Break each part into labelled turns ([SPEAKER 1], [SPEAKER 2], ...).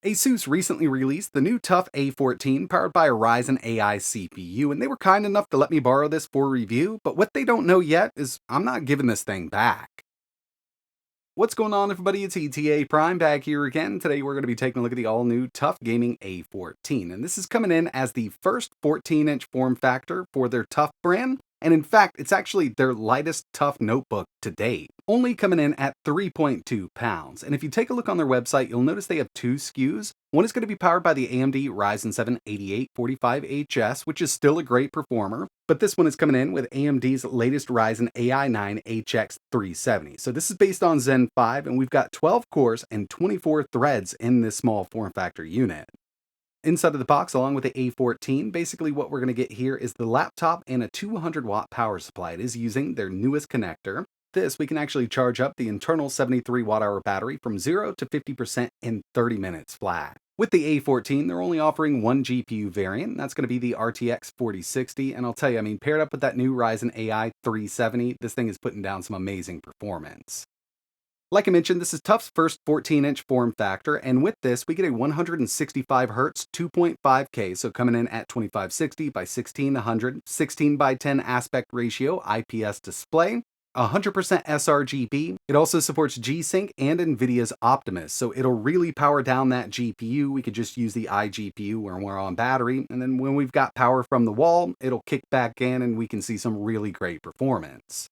[SPEAKER 1] ASUS recently released the new TUF A14 powered by a Ryzen Ai CPU, and they were kind enough to let me borrow this for review, but what they don't know yet is I'm not giving this thing back. What's going on, everybody? It's ETAPRIME back here again. Today we're going to be taking a look at the all-new TUF Gaming A14, and this is coming in as the first 14-inch form factor for their TUF brand, and in fact, it's actually their lightest TUF notebook to date, only coming in at 3.2 pounds. And if you take a look on their website, you'll notice they have two SKUs. One is going to be powered by the AMD Ryzen 7 8845HS, which is still a great performer, but this one is coming in with AMD's latest Ryzen AI 9 HX 370. So this is based on Zen 5, and we've got 12 cores and 24 threads in this small form factor unit. Inside of the box, along with the A14, basically what we're going to get here is the laptop and a 200-watt power supply. It is using their newest connector. This, we can actually charge up the internal 73 watt-hour battery from 0 to 50% in 30 minutes flat. With the A14, they're only offering one GPU variant, and that's going to be the RTX 4060, and I'll tell you, paired up with that new Ryzen AI 370, this thing is putting down some amazing performance. Like I mentioned, this is TUF's first 14-inch form factor, and with this, we get a 165Hz 2.5K, so coming in at 2560 by 1600, 16 by 10 aspect ratio IPS display, 100% sRGB. It also supports G-Sync and Nvidia's Optimus, so it'll really power down that GPU. We could just use the iGPU when we're on battery, and then when we've got power from the wall, it'll kick back in and we can see some really great performance.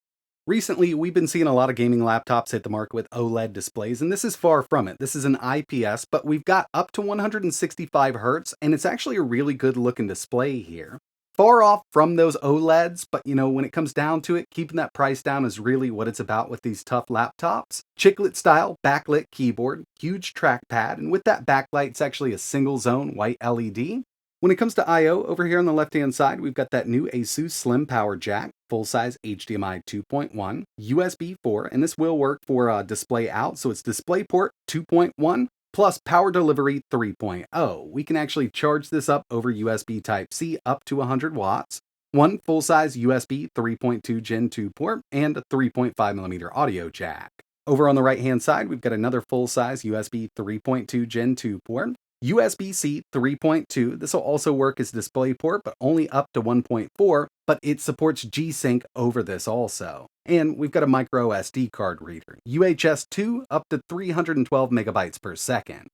[SPEAKER 1] Recently, we've been seeing a lot of gaming laptops hit the market with OLED displays, and this is far from it. This is an IPS, but we've got up to 165Hz, and it's actually a really good looking display here. Far off from those OLEDs, but when it comes down to it, keeping that price down is really what it's about with these TUF laptops. Chiclet style backlit keyboard, huge trackpad, and with that backlight, it's actually a single zone white LED. When it comes to I/O, over here on the left-hand side, we've got that new ASUS Slim Power Jack, full-size HDMI 2.1, USB 4, and this will work for display out, so it's DisplayPort 2.1 plus Power Delivery 3.0. We can actually charge this up over USB Type-C up to 100 watts, one full-size USB 3.2 Gen 2 port, and a 3.5mm audio jack. Over on the right-hand side, we've got another full-size USB 3.2 Gen 2 port, USB-C 3.2, this will also work as DisplayPort, but only up to 1.4, but it supports G-Sync over this also. And we've got a micro SD card reader, UHS 2 up to 312 megabytes per second.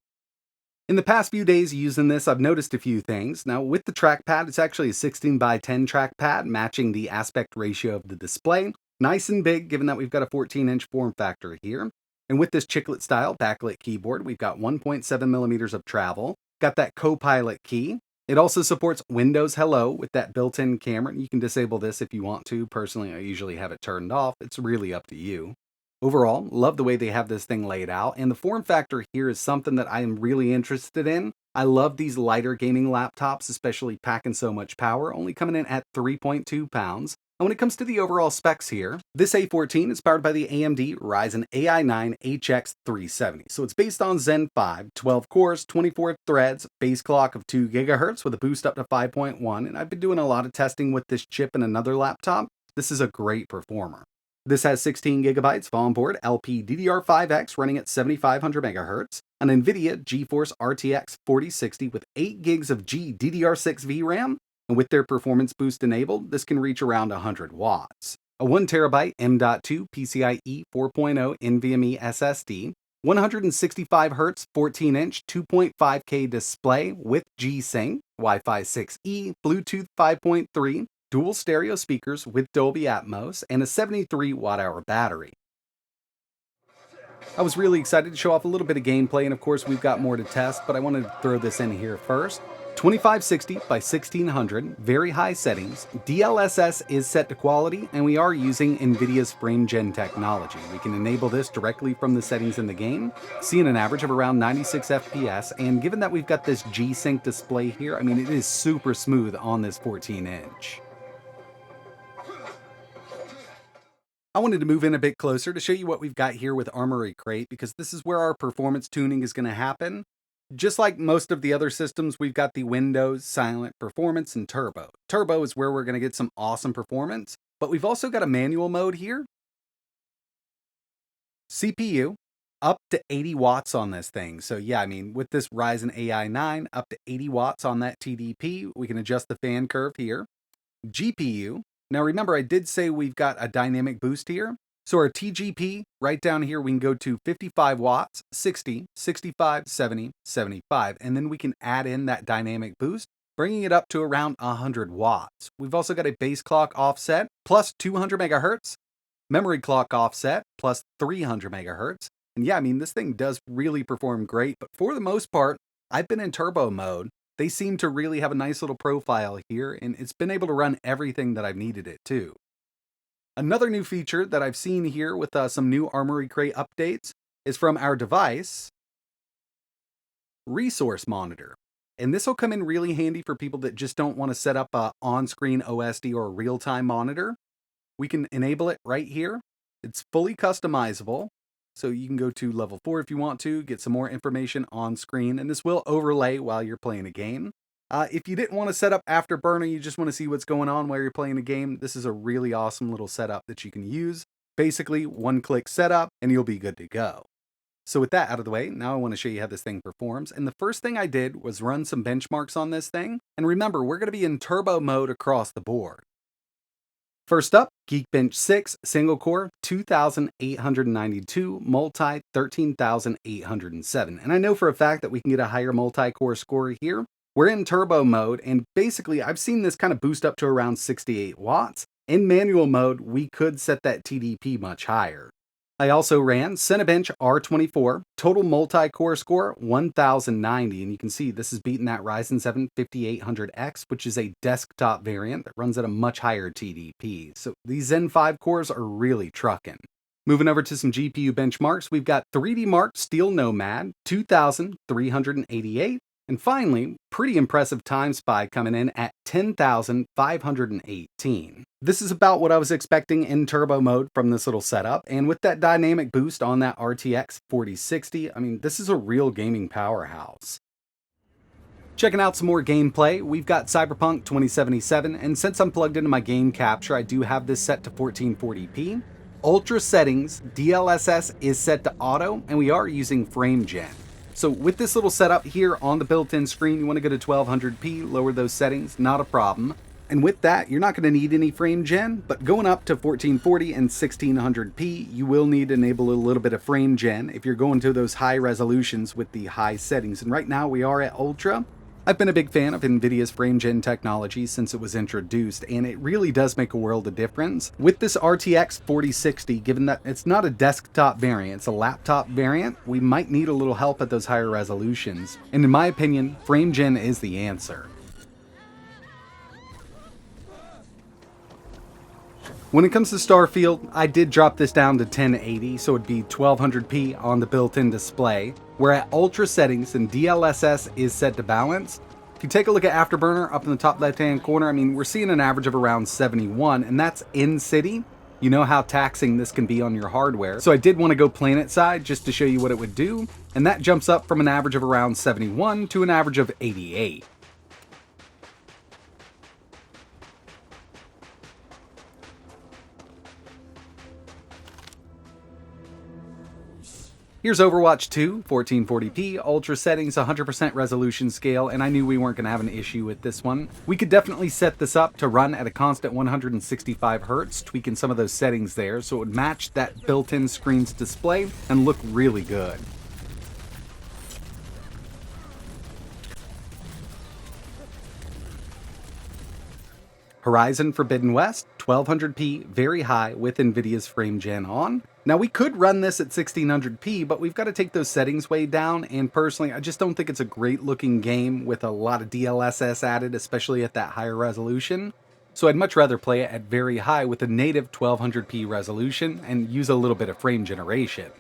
[SPEAKER 1] In the past few days using this, I've noticed a few things. Now, with the trackpad, it's actually a 16 by 10 trackpad, matching the aspect ratio of the display. Nice and big, given that we've got a 14-inch form factor here. And with this chiclet style backlit keyboard, we've got 1.7 millimeters of travel, got that Copilot key. It also supports Windows Hello with that built-in camera. You can disable this if you want to. Personally, I usually have it turned off. It's really up to you. Overall, love the way they have this thing laid out, and the form factor here is something that I am really interested in. I love these lighter gaming laptops, especially packing so much power, only coming in at 3.2 pounds. And when it comes to the overall specs here, this A14 is powered by the AMD Ryzen AI 9 HX 370. So it's based on Zen 5, 12 cores, 24 threads, base clock of 2 GHz with a boost up to 5.1. And I've been doing a lot of testing with this chip in another laptop. This is a great performer. This has 16 gigabytes of onboard LPDDR5X running at 7500 MHz, an Nvidia GeForce RTX 4060 with 8 gigs of GDDR6 VRAM, and with their performance boost enabled, this can reach around 100 watts. A 1TB M.2 PCIe 4.0 NVMe SSD, 165Hz 14-inch 2.5K display with G-Sync, Wi-Fi 6E, Bluetooth 5.3, dual stereo speakers with Dolby Atmos, and a 73 watt-hour battery. I was really excited to show off a little bit of gameplay, and of course we've got more to test, but I wanted to throw this in here first. 2560 by 1600, very high settings. DLSS is set to quality, and we are using Nvidia's FrameGen technology. We can enable this directly from the settings in the game, seeing an average of around 96 FPS, and given that we've got this G-Sync display here, it is super smooth on this 14-inch. I wanted to move in a bit closer to show you what we've got here with Armory Create, because this is where our performance tuning is going to happen. Just like most of the other systems, we've got the Windows, Silent, Performance, and Turbo. Turbo is where we're going to get some awesome performance, but we've also got a manual mode here, CPU, up to 80 watts on this thing. So yeah, I mean, with this Ryzen AI 9, up to 80 watts on that TDP. We can adjust the fan curve here. GPU. Now remember, I did say we've got a dynamic boost here. So our TGP, right down here, we can go to 55 watts, 60, 65, 70, 75, and then we can add in that dynamic boost, bringing it up to around 100 watts. We've also got a base clock offset plus 200 megahertz, memory clock offset plus 300 megahertz. And yeah, I mean, this thing does really perform great, but for the most part, I've been in turbo mode. They seem to really have a nice little profile here, and it's been able to run everything that I've needed it to. Another new feature that I've seen here with some new Armory Create updates is from our device, Resource Monitor. And this will come in really handy for people that just don't want to set up a on-screen OSD or a real-time monitor. We can enable it right here. It's fully customizable. So you can go to level 4 if you want to, get some more information on screen, and this will overlay while you're playing a game. If you didn't want to set up Afterburner, you just want to see what's going on while you're playing a game, this is a really awesome little setup that you can use. Basically, one-click setup, and you'll be good to go. So with that out of the way, now I want to show you how this thing performs. And the first thing I did was run some benchmarks on this thing. And remember, we're going to be in turbo mode across the board. First up, Geekbench 6, single core, 2,892, multi, 13,807. And I know for a fact that we can get a higher multi-core score here. We're in turbo mode, and basically I've seen this kind of boost up to around 68 watts. In manual mode, we could set that TDP much higher. I also ran Cinebench R24, total multi-core score 1090, and you can see this is beating that Ryzen 7 5800X, which is a desktop variant that runs at a much higher TDP. So these Zen 5 cores are really trucking. Moving over to some GPU benchmarks, we've got 3D Mark Steel Nomad 2388, and finally, pretty impressive Time Spy coming in at 10,518. This is about what I was expecting in turbo mode from this little setup, and with that dynamic boost on that RTX 4060, I mean, this is a real gaming powerhouse. Checking out some more gameplay, we've got Cyberpunk 2077, and since I'm plugged into my game capture, I do have this set to 1440p. Ultra settings, DLSS is set to auto, and we are using frame gen. So with this little setup here on the built-in screen, you want to go to 1200p, lower those settings, not a problem. And with that, you're not going to need any frame gen, but going up to 1440 and 1600p, you will need to enable a little bit of frame gen if you're going to those high resolutions with the high settings. And right now we are at Ultra. I've been a big fan of Nvidia's frame gen technology since it was introduced, and it really does make a world of difference. With this RTX 4060, given that it's not a desktop variant, it's a laptop variant, we might need a little help at those higher resolutions. And in my opinion, frame gen is the answer. When it comes to Starfield, I did drop this down to 1080, so it'd be 1200p on the built-in display, where at ultra settings and DLSS is set to balance. If you take a look at Afterburner up in the top left-hand corner, I mean, we're seeing an average of around 71, and that's in-city. You know how taxing this can be on your hardware. So I did want to go planet side just to show you what it would do, and that jumps up from an average of around 71 to an average of 88. Here's Overwatch 2, 1440p, ultra settings, 100% resolution scale, and I knew we weren't going to have an issue with this one. We could definitely set this up to run at a constant 165 Hz, tweaking some of those settings there so it would match that built-in screen's display and look really good. Horizon Forbidden West, 1200p, very high with Nvidia's frame gen on. Now we could run this at 1600p, but we've got to take those settings way down, and personally I just don't think it's a great looking game with a lot of DLSS added, especially at that higher resolution. So I'd much rather play it at very high with a native 1200p resolution and use a little bit of frame generation.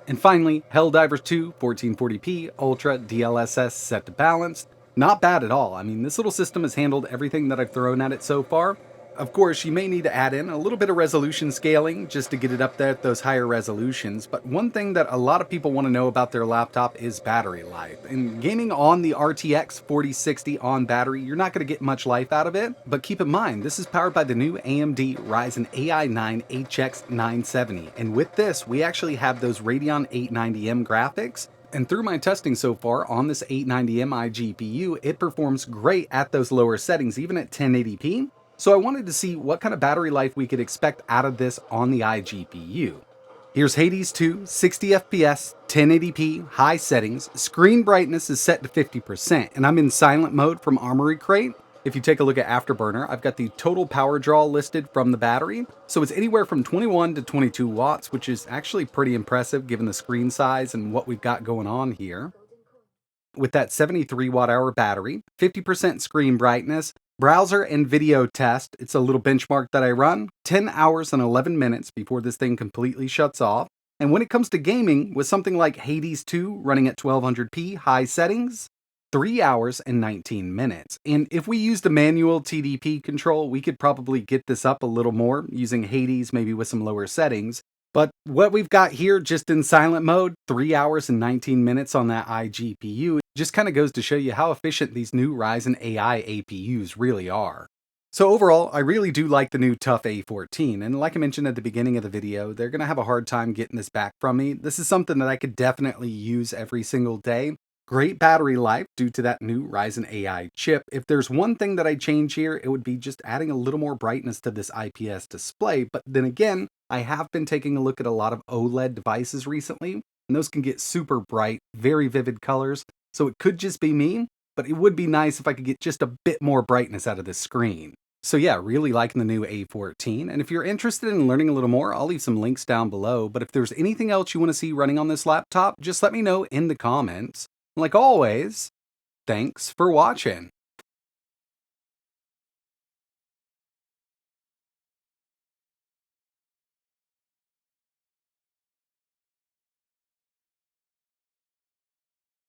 [SPEAKER 1] And finally, Helldivers 2, 1440p, Ultra, DLSS set to balanced. Not bad at all. I mean, this little system has handled everything that I've thrown at it so far. Of course, you may need to add in a little bit of resolution scaling just to get it up there at those higher resolutions, but one thing that a lot of people want to know about their laptop is battery life. And gaming on the RTX 4060 on battery, you're not going to get much life out of it, but keep in mind, this is powered by the new AMD Ryzen Ai 9 HX 970, and with this, we actually have those Radeon 890M graphics. And through my testing so far on this 890M iGPU, it performs great at those lower settings, even at 1080p. So I wanted to see what kind of battery life we could expect out of this on the iGPU. Here's Hades 2, 60 FPS, 1080p, high settings, screen brightness is set to 50%, and I'm in silent mode from Armory Create. If you take a look at Afterburner, I've got the total power draw listed from the battery, so it's anywhere from 21 to 22 watts, which is actually pretty impressive given the screen size and what we've got going on here. With that 73 watt hour battery, 50% screen brightness, browser and video test, it's a little benchmark that I run, 10 hours and 11 minutes before this thing completely shuts off. And when it comes to gaming, with something like Hades 2 running at 1200p high settings, 3 hours and 19 minutes. And if we used a manual TDP control, we could probably get this up a little more using Hades, maybe with some lower settings. But what we've got here just in silent mode, 3 hours and 19 minutes on that iGPU, just kind of goes to show you how efficient these new Ryzen AI APUs really are. So overall, I really do like the new TUF A14, and like I mentioned at the beginning of the video, they're going to have a hard time getting this back from me. This is something that I could definitely use every single day. Great battery life due to that new Ryzen AI chip. If there's one thing that I'd change here, it would be just adding a little more brightness to this IPS display. But then again, I have been taking a look at a lot of OLED devices recently, and those can get super bright, very vivid colors. So it could just be me, but it would be nice if I could get just a bit more brightness out of this screen. So yeah, really liking the new A14, and if you're interested in learning a little more, I'll leave some links down below, but if there's anything else you want to see running on this laptop, just let me know in the comments. Like always, thanks for watching.